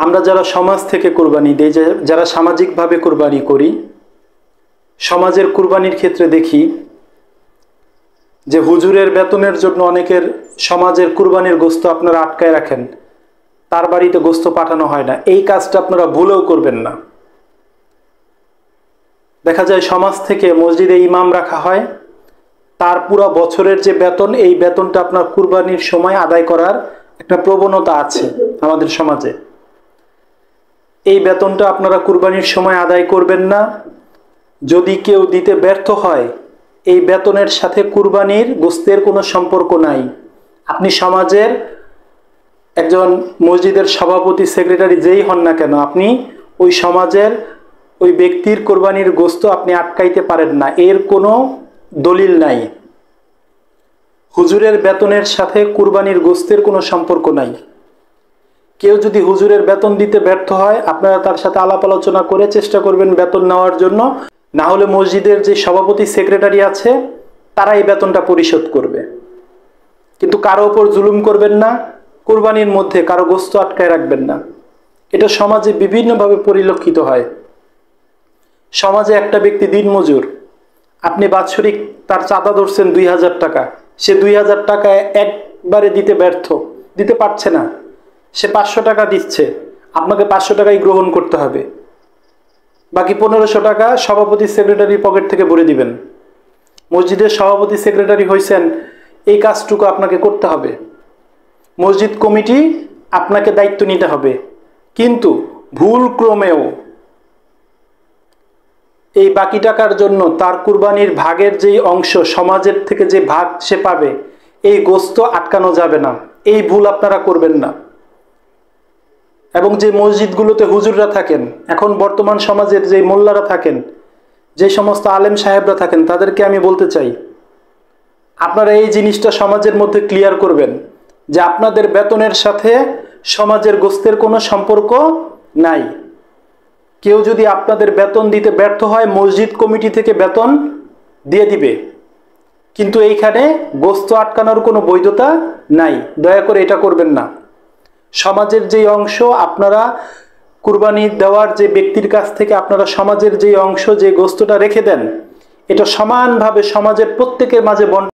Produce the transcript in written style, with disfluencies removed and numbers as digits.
আমরা যারা সমাজ থেকে কুরবানি দেই, যারা সামাজিকভাবে কুরবানি করি, সমাজের কুরবানির ক্ষেত্রে দেখি যে হুজুরের বেতনের জন্য অনেকের সমাজের কুরবানির গোশত আপনারা আটকায় রাখেন, তার বাড়িতে গোশত পাঠানো হয় না। এই কাজটা আপনারা ভুলেও করবেন না। দেখা যায় সমাজ থেকে মসজিদে ইমাম রাখা হয়, তার পুরো বছরের যে বেতন, এই বেতনটা আপনার কুরবানির সময় আদায় করার একটা প্রবণতা আছে আমাদের সমাজে। এই বেতনটা আপনারা কুরবানির সময় আদায় করবেন না। যদি কেউ দিতে ব্যর্থ হয়, এই বেতনের সাথে কুরবানির গোশতের কোনো সম্পর্ক নাই। আপনি সমাজের একজন মসজিদের সভাপতি, সেক্রেটারি যেই হন না কেন, আপনি ওই সমাজের ওই ব্যক্তির কোরবানির গোশত আপনি আটকাইতে পারেন না, এর কোনো দলিল নাই। হুজুরের বেতনের সাথে কুরবানির গোশতের কোনো সম্পর্ক নাই। কেউ যদি হুজুরের বেতন দিতে ব্যর্থ হয়, আপনারা তার সাথে আলাপ আলোচনা করে চেষ্টা করবেন বেতন নেওয়ার জন্য। না হলে মসজিদের যে সভাপতি, সেক্রেটারি আছে, তারা এই বেতনটা পরিশোধ করবে। কিন্তু কারো ওপর জুলুম করবেন না, কুরবানির মধ্যে কারো গোশত আটকায় রাখবেন না। এটা সমাজে বিভিন্নভাবে পরিলক্ষিত হয়। সমাজে একটা ব্যক্তি দিনমজুর, আপনি বাৎসরিক তার চাঁদা ধরছেন 2000 টাকা, সে 2000 টাকায় একবারে দিতে পারছে না, সে 500 টাকা দিচ্ছে, আপনাকে 500 টাকাই গ্রহণ করতে হবে। বাকি 1500 টাকা সভাপতি, সেক্রেটারি পকেট থেকে ভরে দিবেন। মসজিদের সভাপতি, সেক্রেটারি হয়েছেন, এই কাজটুকু আপনাকে করতে হবে। মসজিদ কমিটি আপনাকে দায়িত্ব নিতে হবে। কিন্তু ভুল ক্রমেও এই বাকি টাকার জন্য তার কুরবানির ভাগের যেই অংশ, সমাজের থেকে যে ভাগ সে পাবে, এই গোশত আটকানো যাবে না। এই ভুল আপনারা করবেন না। এবং যে মসজিদগুলোতে হুজুররা থাকেন, এখন বর্তমান সমাজের যে মোল্লারা থাকেন, যে সমস্ত আলেম সাহেবরা থাকেন, তাদেরকে আমি বলতে চাই, আপনারা এই জিনিসটা সমাজের মধ্যে ক্লিয়ার করবেন যে আপনাদের বেতনের সাথে সমাজের গোশতের কোনো সম্পর্ক নাই। কেউ যদি আপনাদের বেতন দিতে ব্যর্থ হয়, মসজিদ কমিটি থেকে বেতন দিয়ে দিবে, কিন্তু এইখানে গোশত আটকানোর কোনো বৈধতা নাই। দয়া করে এটা করবেন না। সমাজের যেই অংশ আপনারা কুরবানি দেওয়ার যে ব্যক্তির কাছ থেকে আপনারা সমাজের যেই অংশ, যে গোশতটা রেখে দেন, এটা সমানভাবে সমাজের প্রত্যেকের মাঝে বন্টন